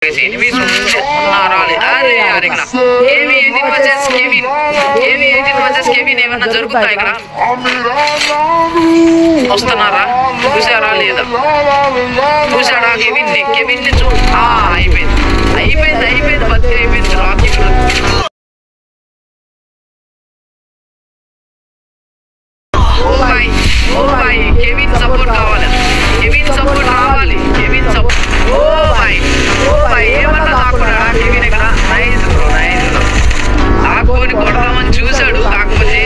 enemies ఏమన్నా జరుగుతాయి ఇక్కడ వస్తున్నారా చూసారా లేదా చూసాడా కెవిన్ చూ అయిపోయింది బతి అయిపోయింది రాకీ కెవిన్ సపోర్ట్ కావాలి ఏమన్నా దాక్కున్నాడా కెవిన్ ఇక్కడ నైస్ బ్రో దాక్కుని కొడదామని చూశాడు కాకపోతే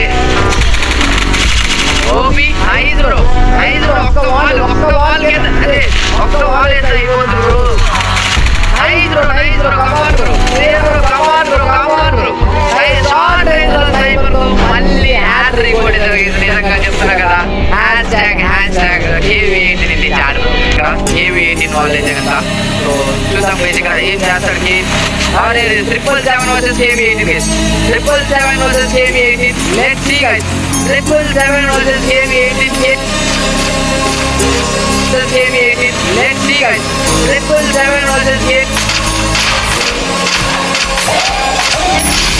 ఓపి నైస్ బ్రో ఒక్క వాల్ అదే ఒక్క వాల్ ఎంత అయిపోతుంది బ్రో నైస్ బ్రో కమాన్ బ్రో షార్ట్ రేంజ్ లో స్నైపర్ తో మళ్ళీ హ్యాట్రిక్ కూడా జరిగింది నిజంగా చెప్తున్నా కదా హ్యాష్ ట్యాగ్ KV18 నిలిచాడు ఇక్కడ KV18 వాళ్ళైతే కదా సో చూద్దాం బేసిక్గా ఏం చేస్తాడు Triple7 versus KV18 guys. 777 versus KV18. Let's see guys. 777 versus KV18. Let's see guys. 777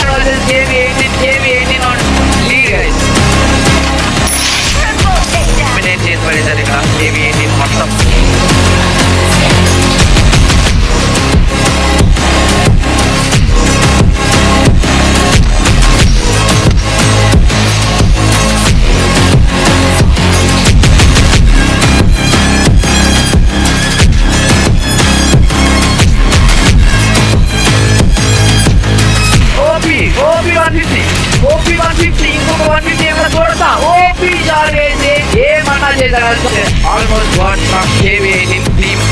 versus KV18 on lead guys. Dominate చేసి పడేశారు ఇక్కడ KV18 మొత్తం. OP 150 ఇంకొక 150 ఏమైనా చూడతా OP జాగైతే ఏమన్నా చేశారు almost one from KV18 team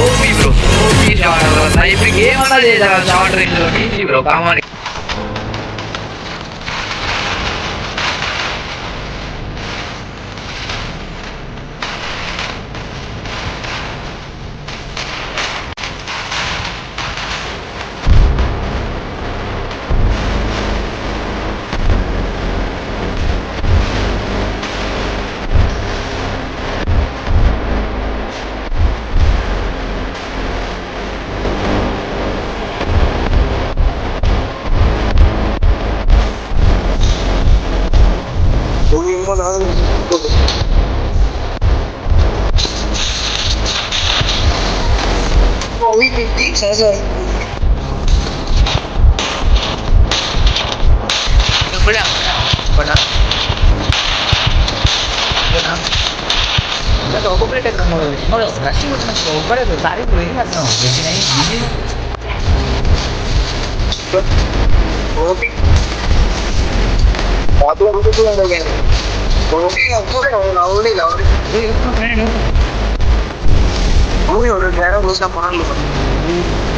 OP bro OP shot sniping ఏమన్నా చేశారు షార్ట్ రేంజ్ లో easy bro common Uy, ahora ya era dos campanas.